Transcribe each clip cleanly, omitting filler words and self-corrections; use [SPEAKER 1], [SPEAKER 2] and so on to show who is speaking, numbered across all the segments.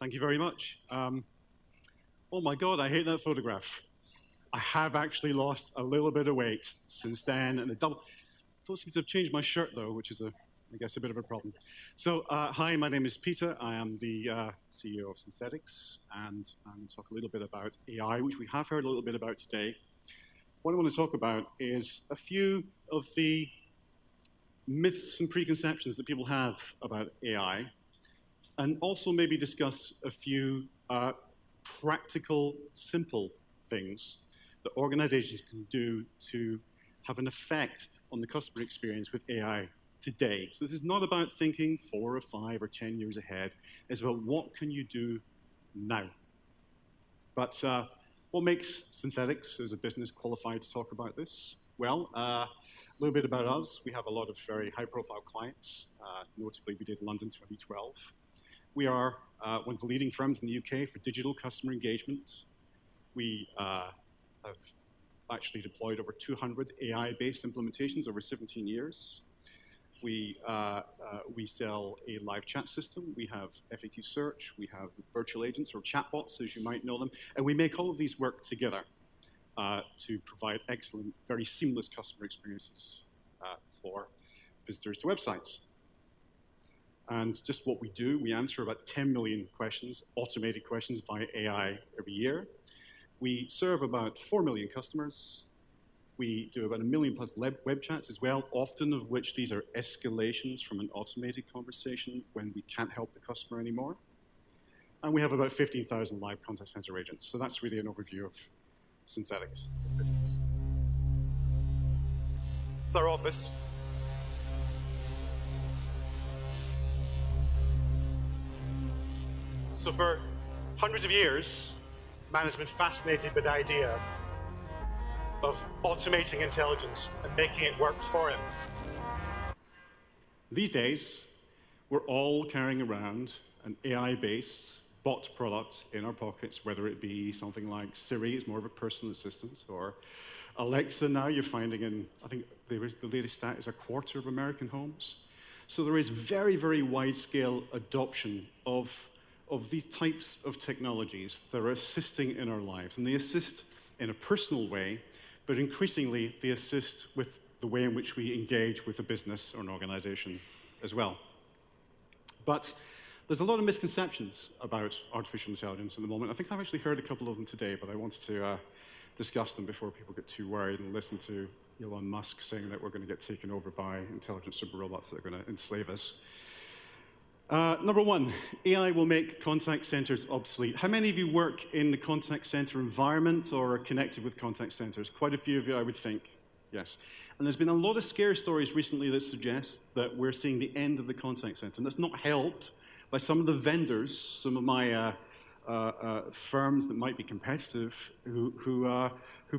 [SPEAKER 1] Thank you very much. Oh my God, I hate that photograph. I have actually lost a little bit of weight since then, and don't seem to have changed my shirt though, which is I guess a bit of a problem. So, hi, my name is Peter. I am the CEO of Synthetix, and I'm going to talk a little bit about AI, which we have heard a little bit about today. What I want to talk about is a few of the myths and preconceptions that people have about AI, and also maybe discuss a few practical, simple things that organizations can do to have an effect on the customer experience with AI today. So this is not about thinking 4 or 5 or 10 years ahead. It's about what can you do now. But what makes Synthetix as a business qualified to talk about this? Well, a little bit about us. We have a lot of very high-profile clients. Notably, we did London 2012. We are one of the leading firms in the UK for digital customer engagement. We have actually deployed over 200 AI-based implementations over 17 years. We sell a live chat system. We have FAQ search. We have virtual agents, or chatbots, as you might know them. And we make all of these work together to provide excellent, very seamless customer experiences for visitors to websites. And just what we do, we answer about 10 million questions, automated questions via AI every year. We serve about 4 million customers. We do about 1 million plus web chats as well, often of which these are escalations from an automated conversation when we can't help the customer anymore. And we have about 15,000 live contact center agents. So that's really an overview of Synthetix business. It's our office. So for hundreds of years, man has been fascinated with the idea of automating intelligence and making it work for him. These days, we're all carrying around an AI-based bot product in our pockets, whether it be something like Siri, is more of a personal assistant, or Alexa now you're finding in, I think the latest stat is 1/4 of American homes. So there is very, very wide-scale adoption of these types of technologies that are assisting in our lives. And they assist in a personal way, but increasingly they assist with the way in which we engage with a business or an organization as well. But there's a lot of misconceptions about artificial intelligence at the moment. I think I've actually heard a couple of them today, but I wanted to discuss them before people get too worried and listen to Elon Musk saying that we're going to get taken over by intelligent super robots that are going to enslave us. Number one, AI will make contact centers obsolete. How many of you work in the contact center environment or are connected with contact centers? Quite a few of you, I would think. Yes. And there's been a lot of scare stories recently that suggest that we're seeing the end of the contact center. And that's not helped by some of the vendors, some of my firms that might be competitive, who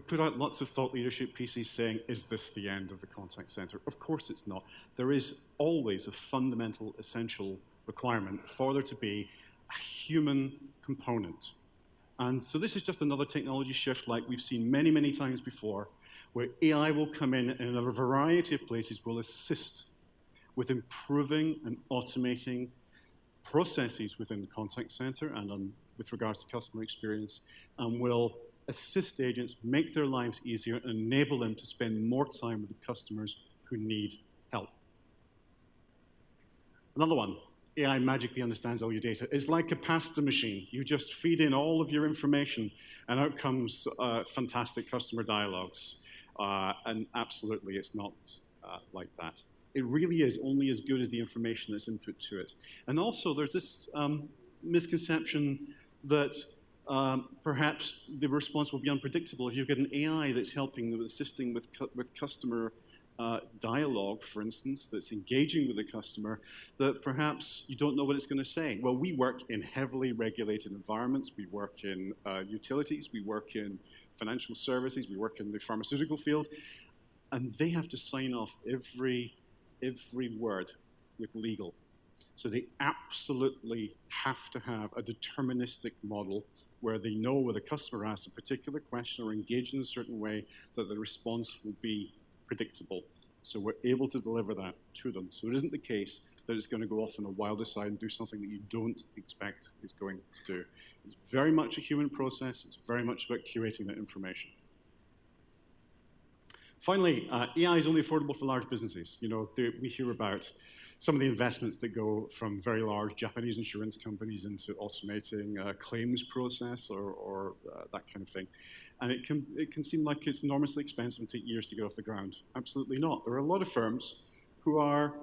[SPEAKER 1] put out lots of thought leadership pieces saying, is this the end of the contact center? Of course it's not. There is always a fundamental, essential requirement for there to be a human component. And so this is just another technology shift like we've seen many, many times before, where AI will come in a variety of places, will assist with improving and automating processes within the contact center and with regards to customer experience, and will assist agents, make their lives easier, and enable them to spend more time with the customers who need help. Another one. AI magically understands all your data. It's like a pasta machine. You just feed in all of your information, and out comes fantastic customer dialogues. And absolutely, it's not like that. It really is only as good as the information that's input to it. And also, there's this misconception that perhaps the response will be unpredictable. If you've got an AI that's helping, assisting with customer dialogue, for instance, that's engaging with the customer, that perhaps you don't know what it's going to say. Well, we work in heavily regulated environments. We work in utilities. We work in financial services. We work in the pharmaceutical field. And they have to sign off every word with legal. So they absolutely have to have a deterministic model where they know where the customer asks a particular question or engaged in a certain way that the response will be predictable. So we're able to deliver that to them. So it isn't the case that it's going to go off on a wilder side and do something that you don't expect it's going to do. It's very much a human process. It's very much about curating that information. Finally, AI is only affordable for large businesses. You know, we hear about some of the investments that go from very large Japanese insurance companies into automating a claims process or that kind of thing. And it can seem like it's enormously expensive and take years to get off the ground. Absolutely not. There are a lot of firms who are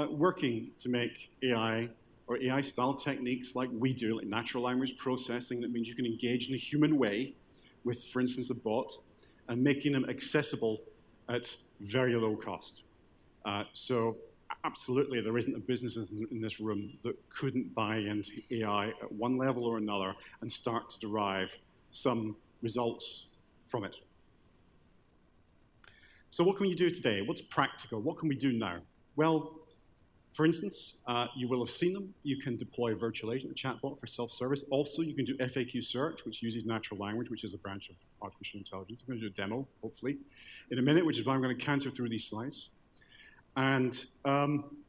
[SPEAKER 1] working to make AI or AI-style techniques like we do, like natural language processing, that means you can engage in a human way with, for instance, a bot, and making them accessible at very low cost. So absolutely, there isn't a business in this room that couldn't buy into AI at one level or another and start to derive some results from it. So what can you do today? What's practical? What can we do now? Well, for instance, you will have seen them. You can deploy a virtual agent, a chatbot for self-service. Also, you can do FAQ search, which uses natural language, which is a branch of artificial intelligence. I'm going to do a demo, hopefully, in a minute, which is why I'm going to counter through these slides. And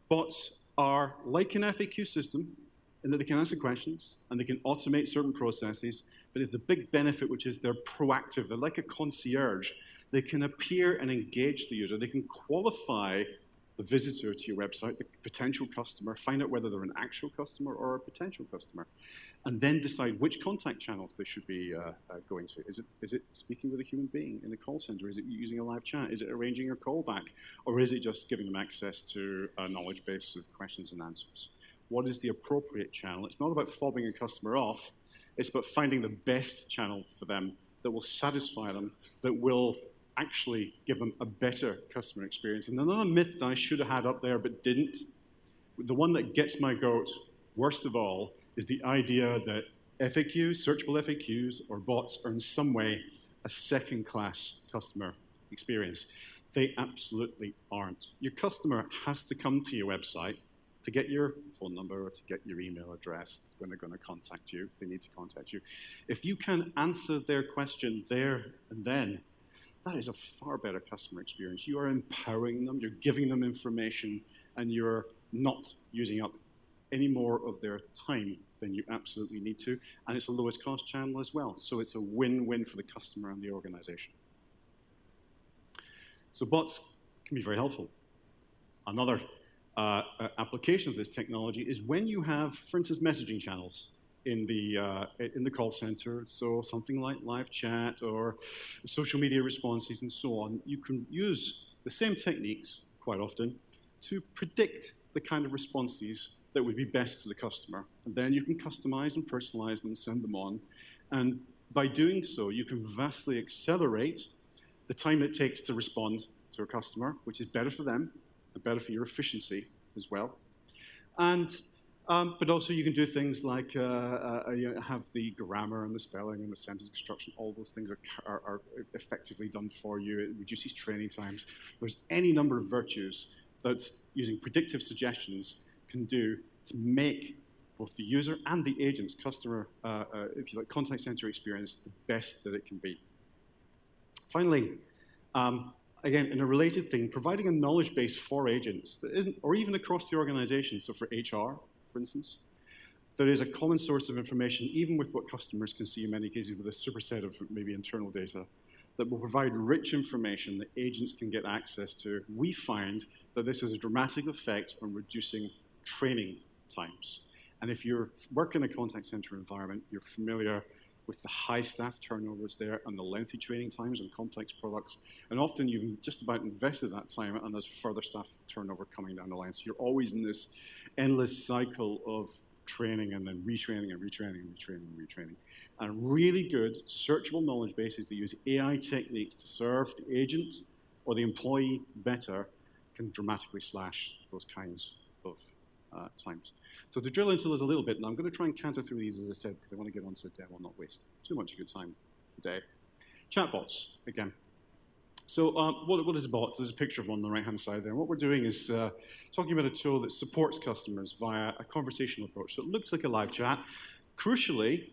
[SPEAKER 1] bots are like an FAQ system in that they can answer questions and they can automate certain processes, but it's the big benefit, which is they're proactive. They're like a concierge. They can appear and engage the user. They can qualify the visitor to your website, the potential customer, find out whether they're an actual customer or a potential customer, and then decide which contact channels they should be going to. Is it speaking with a human being in a call center? Is it using a live chat? Is it arranging a call back? Or is it just giving them access to a knowledge base of questions and answers? What is the appropriate channel? It's not about fobbing a customer off. It's about finding the best channel for them that will satisfy them, that will actually give them a better customer experience. And another myth that I should have had up there but didn't, the one that gets my goat worst of all, is the idea that FAQs, searchable FAQs, or bots are in some way a second-class customer experience. They absolutely aren't. Your customer has to come to your website to get your phone number or to get your email address when they're going to contact you, if they need to contact you. If you can answer their question there and then, that is a far better customer experience. You are empowering them, you're giving them information, and you're not using up any more of their time than you absolutely need to. And it's a lowest cost channel as well. So it's a win-win for the customer and the organization. So bots can be very helpful. Another application of this technology is when you have, for instance, messaging channels in the call center, so something like live chat or social media responses and so on, you can use the same techniques quite often to predict the kind of responses that would be best to the customer. And then you can customize and personalize them and send them on. And by doing so, you can vastly accelerate the time it takes to respond to a customer, which is better for them and better for your efficiency as well. And but also you can do things like have the grammar and the spelling and the sentence construction. All those things are effectively done for you. It reduces training times. There's any number of virtues that using predictive suggestions can do to make both the user and the agent's customer, if you like, contact center experience the best that it can be. Finally, again, in a related thing, providing a knowledge base for agents that isn't, or even across the organization, so for HR, for instance, there is a common source of information, even with what customers can see in many cases with a superset of maybe internal data, that will provide rich information that agents can get access to. We find that this has a dramatic effect on reducing training times. And if you work in a contact center environment, you're familiar with the high staff turnovers there and the lengthy training times on complex products. And often you've just about invested that time and there's further staff turnover coming down the line. So you're always in this endless cycle of training and then retraining and retraining and retraining and retraining. And really good searchable knowledge bases that use AI techniques to serve the agent or the employee better can dramatically slash those kinds of times. So to drill into those a little bit, and I'm going to try and counter through these, as I said, because I want to get onto the demo and not waste too much of your time today. Chatbots, again. So what is a bot? There's a picture of one on the right-hand side there. And what we're doing is talking about a tool that supports customers via a conversational approach. So it looks like a live chat. Crucially,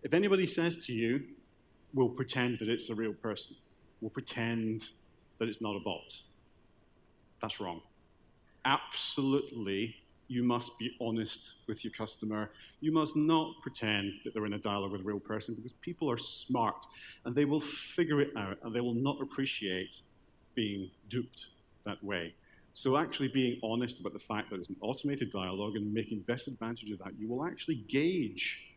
[SPEAKER 1] if anybody says to you, we'll pretend that it's a real person. We'll pretend that it's not a bot. That's wrong. Absolutely, you must be honest with your customer. You must not pretend that they're in a dialogue with a real person, because people are smart and they will figure it out, and they will not appreciate being duped that way. So actually being honest about the fact that it's an automated dialogue and making best advantage of that, you will actually gauge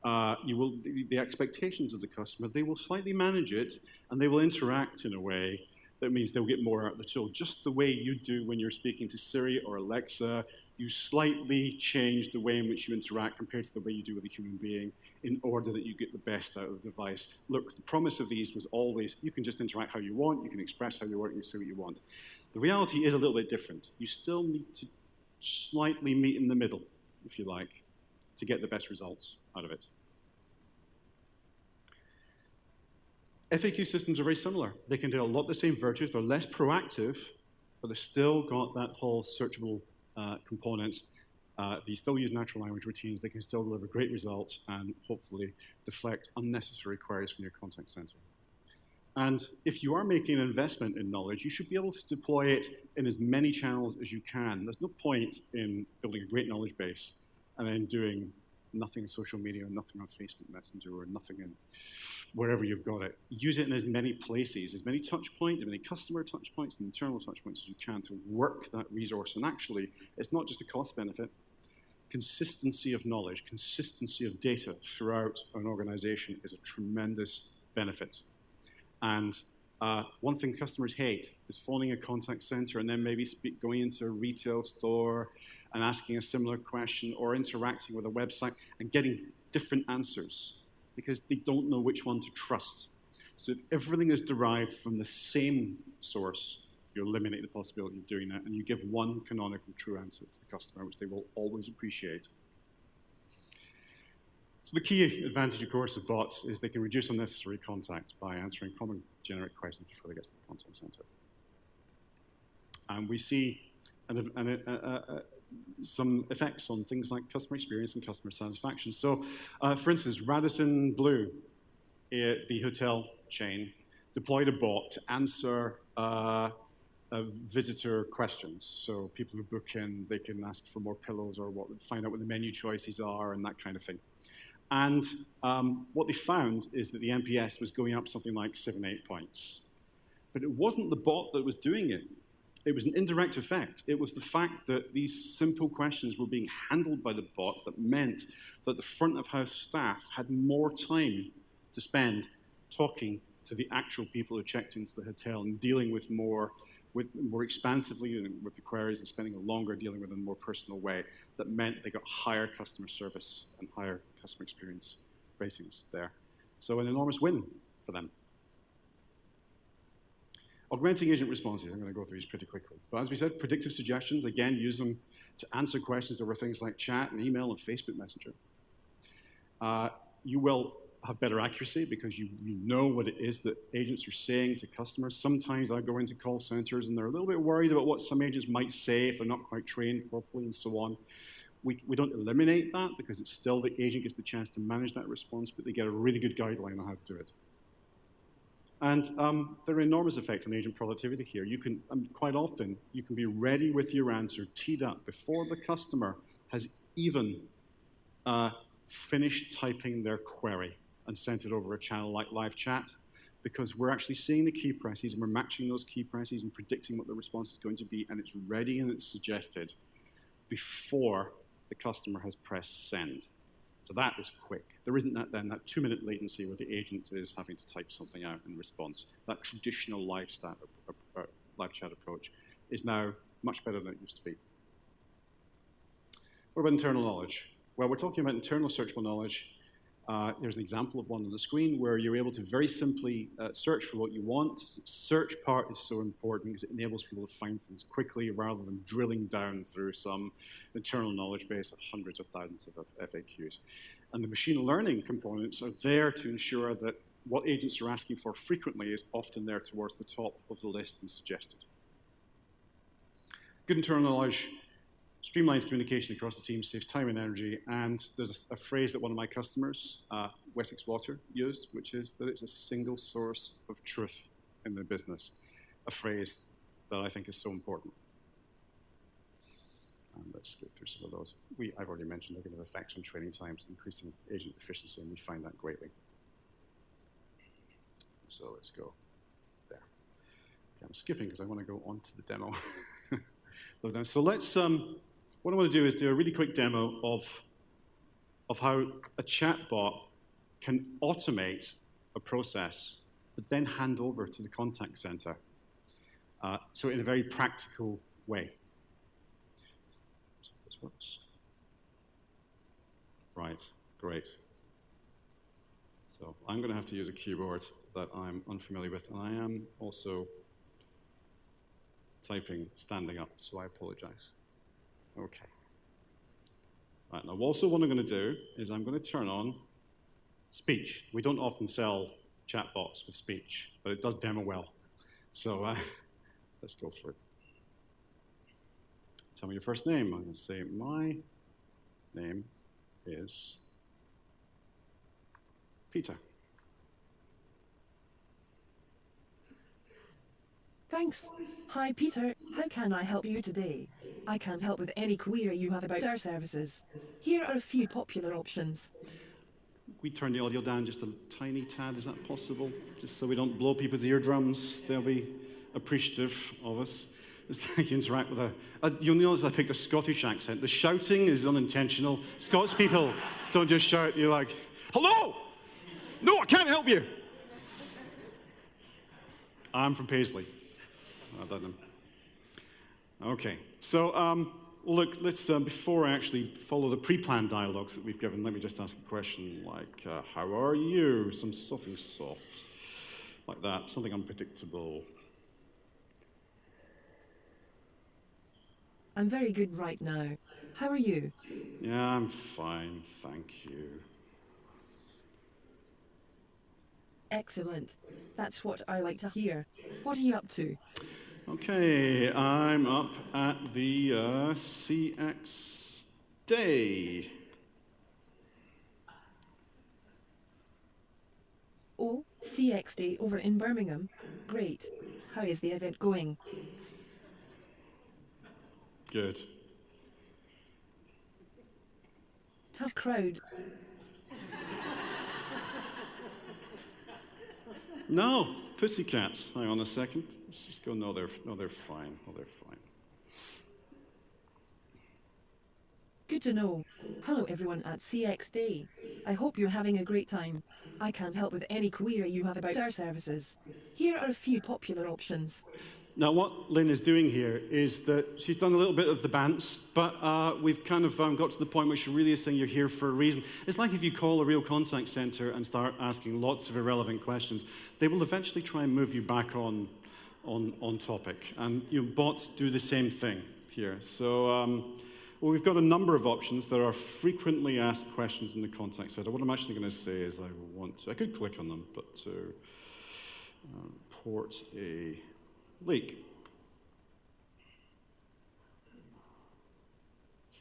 [SPEAKER 1] the expectations of the customer. They will slightly manage it, and they will interact in a way that means they'll get more out of the tool. Just the way you do when you're speaking to Siri or Alexa, you slightly change the way in which you interact compared to the way you do with a human being in order that you get the best out of the device. Look, the promise of these was always, you can just interact how you want, you can express how you want, you can say what you want. The reality is a little bit different. You still need to slightly meet in the middle, if you like, to get the best results out of it. FAQ systems are very similar. They can do a lot of the same virtues. They're less proactive, but they've still got that whole searchable component. They still use natural language routines. They can still deliver great results and hopefully deflect unnecessary queries from your contact center. And if you are making an investment in knowledge, you should be able to deploy it in as many channels as you can. There's no point in building a great knowledge base and then doing nothing in social media, or nothing on Facebook Messenger, or nothing in wherever you've got it. Use it in as many places, as many touch points, as many customer touch points and internal touch points as you can to work that resource. And actually, it's not just a cost benefit. Consistency of knowledge, consistency of data throughout an organization is a tremendous benefit. And one thing customers hate is phoning a contact center and then maybe going into a retail store and asking a similar question, or interacting with a website and getting different answers because they don't know which one to trust. So if everything is derived from the same source, you eliminate the possibility of doing that, and you give one canonical true answer to the customer, which they will always appreciate. So the key advantage, of course, of bots is they can reduce unnecessary contact by answering common generic questions before they get to the contact center. And we see some effects on things like customer experience and customer satisfaction. So, for instance, Radisson Blu, the hotel chain, deployed a bot to answer visitor questions. So people who book in, they can ask for more pillows or find out what the menu choices are and that kind of thing. And what they found is that the NPS was going up something like 7, 8 points. But it wasn't the bot that was doing it. It was an indirect effect. It was the fact that these simple questions were being handled by the bot that meant that the front of house staff had more time to spend talking to the actual people who checked into the hotel and dealing with more expansively with the queries, and spending longer dealing with them in a more personal way. That meant they got higher customer service and higher customer experience ratings there. So an enormous win for them. Augmenting agent responses, I'm going to go through these pretty quickly. But as we said, predictive suggestions, again, use them to answer questions over things like chat and email and Facebook Messenger. You will have better accuracy because you know what it is that agents are saying to customers. Sometimes I go into call centers and they're a little bit worried about what some agents might say if they're not quite trained properly and so on. We don't eliminate that because it's still the agent gets the chance to manage that response, but they get a really good guideline on how to do it. And there are enormous effects on agent productivity here. You can, quite often, you can be ready with your answer, teed up, before the customer has even finished typing their query and sent it over a channel like live chat, because we're actually seeing the key presses and we're matching those key presses and predicting what the response is going to be, and it's ready and it's suggested before the customer has pressed send. So that is quick. There isn't that 2-minute latency where the agent is having to type something out in response. That traditional live chat approach is now much better than it used to be. What about internal knowledge? Well, we're talking about internal searchable knowledge. There's an example of one on the screen where you're able to very simply search for what you want. The search part is so important because it enables people to find things quickly rather than drilling down through some internal knowledge base of hundreds of thousands of FAQs. And the machine learning components are there to ensure that what agents are asking for frequently is often there towards the top of the list and suggested. Good internal knowledge streamlines communication across the team, saves time and energy, and there's a phrase that one of my customers, Wessex Water, used, which is that it's a single source of truth in their business, a phrase that I think is so important. And let's go through some of those. I've already mentioned they're going to have effects on training times, increasing agent efficiency, and we find that greatly. So let's go there. Okay, I'm skipping because I want to go on to the demo. So let's, what I want to do is do a really quick demo of how a chatbot can automate a process, but then hand over to the contact center. So in a very practical way. So this works. Right, great. So I'm going to have to use a keyboard that I'm unfamiliar with, and I am also typing standing up, so I apologize. Okay. Right, now also what I'm going to do is I'm going to turn on speech. We don't often sell chatbots with speech, but it does demo well. So let's go for it. Tell me your first name. I'm going to say my name is Peter.
[SPEAKER 2] Thanks. Hi, Peter. How can I help you today? I can help with any query you have about our services. Here are a few popular options.
[SPEAKER 1] We turn the audio down just a tiny tad. Is that possible? Just so we don't blow people's eardrums. They'll be appreciative of us. Just like you interact with you'll notice I picked a Scottish accent. The shouting is unintentional. Scots people don't just shout. You're like, hello! No, I can't help you. I'm from Paisley. I don't know. Okay, so look, let's, before I actually follow the pre-planned dialogues that we've given, let me just ask a question like, how are you? Something soft, like that, something unpredictable.
[SPEAKER 2] I'm very good right now. How are you?
[SPEAKER 1] Yeah, I'm fine, thank you.
[SPEAKER 2] Excellent. That's what I like to hear. What are you up to?
[SPEAKER 1] Okay, I'm up at the CX Day.
[SPEAKER 2] Oh, CX Day over in Birmingham. Great. How is the event going?
[SPEAKER 1] Good.
[SPEAKER 2] Tough crowd.
[SPEAKER 1] No, pussycats. Hang on a second. Let's just go. No, they're fine. No, they're fine.
[SPEAKER 2] Good to know. Hello everyone at CX Day. I hope you're having a great time. I can help with any query you have about our services. Here are a few popular options.
[SPEAKER 1] Now, what Lynn is doing here is that she's done a little bit of the bants, but we've kind of got to the point where she really is saying you're here for a reason. It's like if you call a real contact center and start asking lots of irrelevant questions, they will eventually try and move you back on topic. And bots do the same thing here. So well, we've got a number of options. There are frequently asked questions in the contact center. What I'm actually going to say is I could click on them, but to report a leak.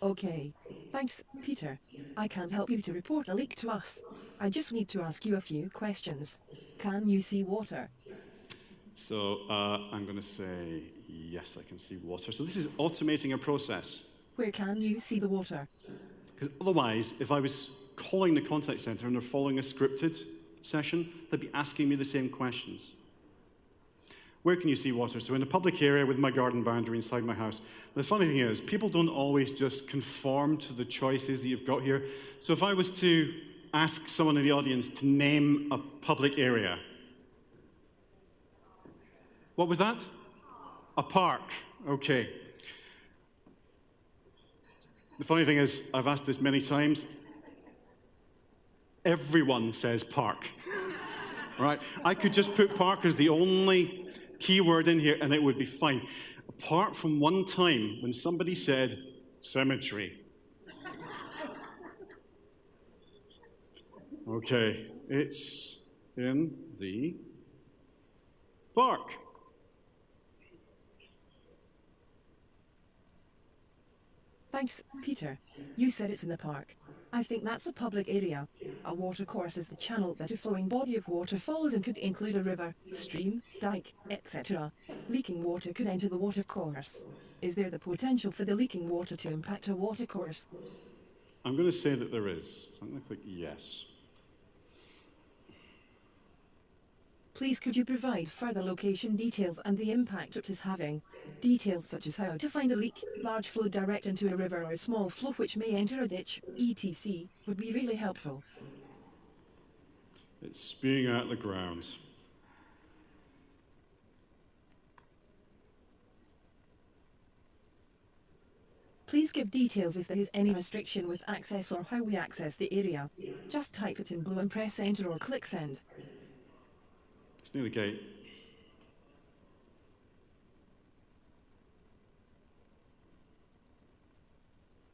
[SPEAKER 2] Okay. Thanks, Peter. I can help you to report a leak to us. I just need to ask you a few questions. Can you see water?
[SPEAKER 1] So I'm going to say, yes, I can see water. So this is automating a process.
[SPEAKER 2] Where can you see the water?
[SPEAKER 1] Because otherwise, if I was calling the contact center and they're following a scripted session, they'd be asking me the same questions. Where can you see water? So in a public area with my garden boundary inside my house. The funny thing is, people don't always just conform to the choices that you've got here. So if I was to ask someone in the audience to name a public area, what was that? A park. Okay. The funny thing is, I've asked this many times, everyone says park. Right? I could just put park as the only keyword in here and it would be fine. Apart from one time when somebody said cemetery. Okay, it's in the park.
[SPEAKER 2] Thanks, Peter. You said it's in the park. I think that's a public area. A watercourse is the channel that a flowing body of water follows and could include a river, stream, dike, etc. Leaking water could enter the watercourse. Is there the potential for the leaking water to impact a watercourse?
[SPEAKER 1] I'm going to say that there is. I'm going to click yes.
[SPEAKER 2] Please could you provide further location details and the impact it is having? Details such as how to find a leak, large flow direct into a river or a small flow which may enter a ditch, etc. would be really helpful.
[SPEAKER 1] It's spewing out the ground.
[SPEAKER 2] Please give details if there is any restriction with access or how we access the area. Just type it in blue and press enter or click send.
[SPEAKER 1] It's near the gate.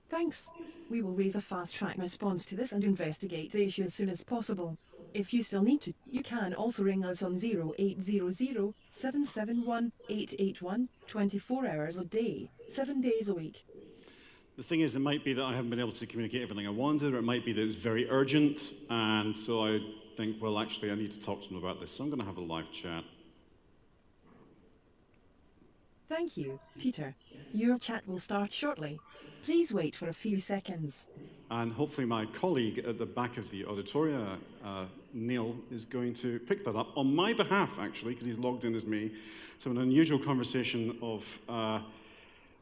[SPEAKER 2] Thanks. We will raise a fast-track response to this and investigate the issue as soon as possible. If you still need to, you can also ring us on 0800 771 881 24 hours a day, 7 days a week.
[SPEAKER 1] The thing is, it might be that I haven't been able to communicate everything I wanted, or it might be that it was very urgent, and so I think, well, actually, I need to talk to them about this, so I'm going to have a live chat.
[SPEAKER 2] Thank you, Peter. Your chat will start shortly. Please wait for a few seconds.
[SPEAKER 1] And hopefully my colleague at the back of the auditoria, Neil, is going to pick that up on my behalf, actually, because he's logged in as me. So an unusual conversation of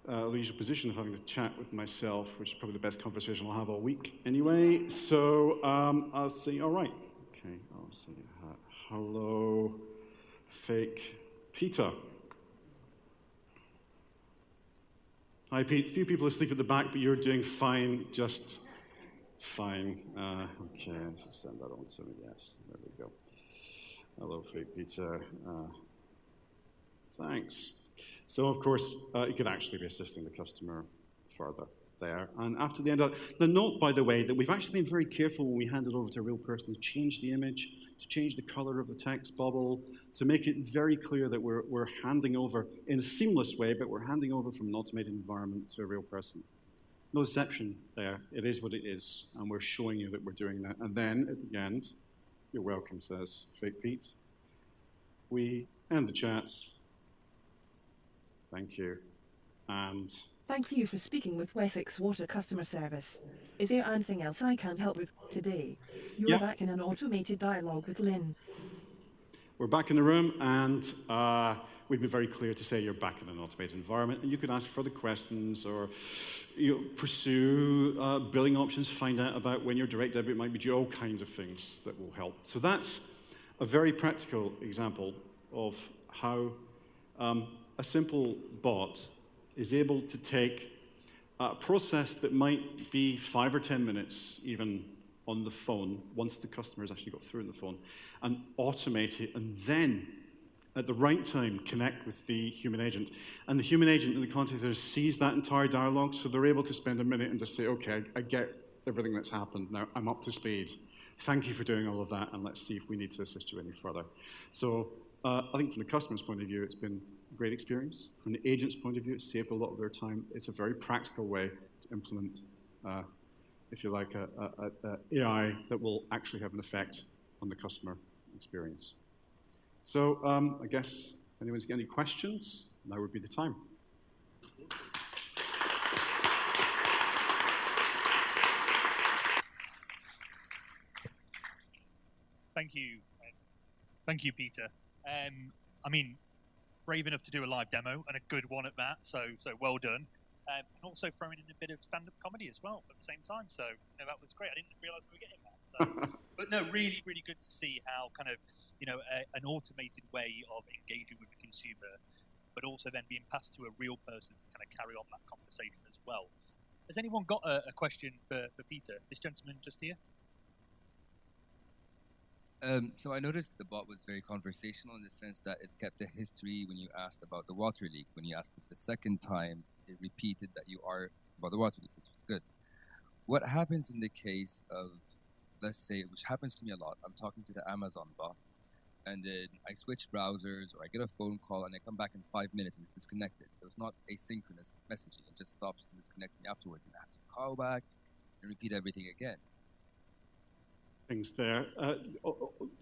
[SPEAKER 1] unusual position of having a chat with myself, which is probably the best conversation I'll have all week anyway. So I'll see, all right. Okay, I'll see. Hello, fake Peter. Hi, Pete. A few people asleep at the back, but you're doing fine, just fine. Okay, let's send that on to me. Yes, there we go. Hello, fake Peter. Thanks. So, of course, you could actually be assisting the customer further there. And after the end of the note, by the way, that we've actually been very careful when we hand it over to a real person to change the image, to change the color of the text bubble, to make it very clear that we're handing over in a seamless way, but we're handing over from an automated environment to a real person. No deception there. It is what it is, and we're showing you that we're doing that. And then, at the end, you're welcome, says Fake Pete. We end the chat. Thank you. And
[SPEAKER 2] thanks you for speaking with Wessex Water Customer Service. Is there anything else I can help with today? You're back in an automated dialogue with Lynn.
[SPEAKER 1] We're back in the room, and we've been very clear to say you're back in an automated environment, and you can ask further questions or pursue billing options, find out about when your direct debit might be due, all kinds of things that will help. So that's a very practical example of how a simple bot is able to take a process that might be 5 or 10 minutes even on the phone, once the customer has actually got through on the phone, and automate it, and then at the right time connect with the human agent. And the human agent in the contact center sees that entire dialogue, so they're able to spend a minute and just say, okay, I get everything that's happened, now I'm up to speed. Thank you for doing all of that, and let's see if we need to assist you any further. So I think from the customer's point of view, it's been a great experience. From the agent's point of view, it's saved a lot of their time. It's a very practical way to implement, if you like, a AI that will actually have an effect on the customer experience. So I guess if anyone's got any questions, now would be the time.
[SPEAKER 3] Thank you. Thank you, Peter. I mean, brave enough to do a live demo, and a good one at that, so well done. And also throwing in a bit of stand-up comedy as well at the same time, so that was great. I didn't realise we were getting that. So. But no, really, really good to see how kind of, an automated way of engaging with the consumer, but also then being passed to a real person to kind of carry on that conversation as well. Has anyone got a question for Peter? This gentleman just here?
[SPEAKER 4] So I noticed the bot was very conversational in the sense that it kept a history when you asked about the water leak. When you asked it the second time, it repeated that you are about the water leak, which was good. What happens in the case of, let's say, which happens to me a lot, I'm talking to the Amazon bot, and then I switch browsers, or I get a phone call, and I come back in 5 minutes, and it's disconnected. So it's not asynchronous messaging. It just stops and disconnects me afterwards, and I have to call back and repeat everything again.
[SPEAKER 1] Things there.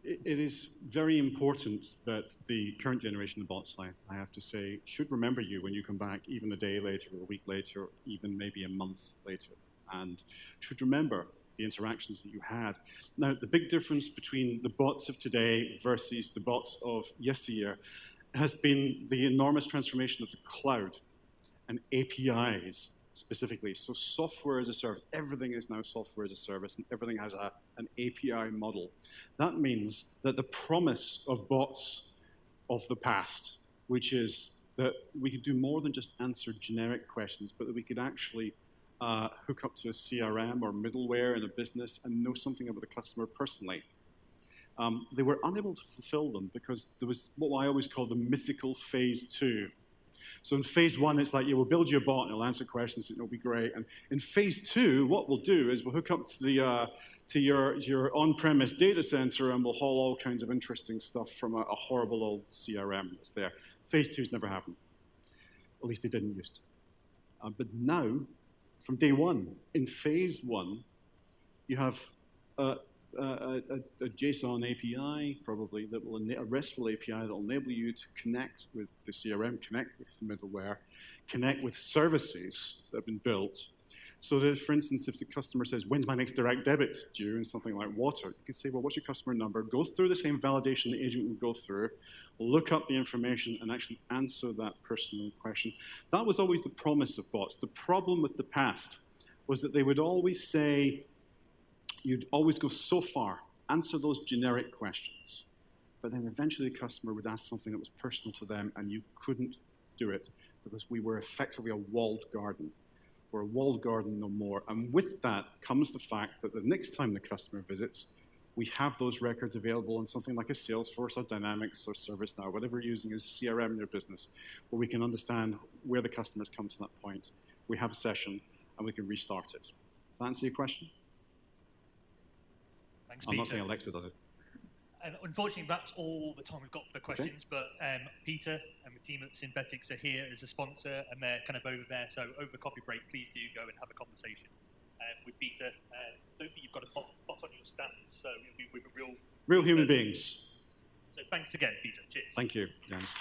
[SPEAKER 1] It is very important that the current generation of bots, I have to say, should remember you when you come back, even a day later, or a week later, or even maybe a month later, and should remember the interactions that you had. Now, the big difference between the bots of today versus the bots of yesteryear has been the enormous transformation of the cloud and APIs specifically. So software as a service, everything is now software as a service, and everything has an API model. That means that the promise of bots of the past, which is that we could do more than just answer generic questions, but that we could actually hook up to a CRM or middleware in a business and know something about the customer personally. They were unable to fulfill them because there was what I always call the mythical phase 2. So in phase 1, it's like, yeah, we'll build you a bot and it'll answer questions and it'll be great. And in phase 2, what we'll do is we'll hook up to your on-premise data center and we'll haul all kinds of interesting stuff from a horrible old CRM that's there. Phase 2's never happened. At least it didn't used to. But now, from day 1, in phase 1, you have a JSON API, probably, that will a RESTful API that will enable you to connect with the CRM, connect with the middleware, connect with services that have been built. So that, for instance, if the customer says, when's my next direct debit due, in something like water, you can say, well, what's your customer number? Go through the same validation the agent would go through, look up the information, and actually answer that personal question. That was always the promise of bots. The problem with the past was that they would always say, you'd always go so far, answer those generic questions, but then eventually the customer would ask something that was personal to them, and you couldn't do it because we were effectively a walled garden. We're a walled garden no more. And with that comes the fact that the next time the customer visits, we have those records available in something like a Salesforce or Dynamics or ServiceNow, whatever you're using as a CRM in your business, where we can understand where the customer's come to that point. We have a session, and we can restart it. Does that answer your question?
[SPEAKER 3] Thanks,
[SPEAKER 1] I'm
[SPEAKER 3] Peter.
[SPEAKER 1] not saying Alexa does it.
[SPEAKER 3] And unfortunately, that's all the time we've got for the questions. Okay. But Peter and the team at Synthetix are here as a sponsor, and they're kind of over there. So over the coffee break, please do go and have a conversation with Peter. Don't think you've got a bot on your stand, so it'll be with a real human
[SPEAKER 1] beings.
[SPEAKER 3] So thanks again, Peter. Cheers.
[SPEAKER 1] Thank you, Jens.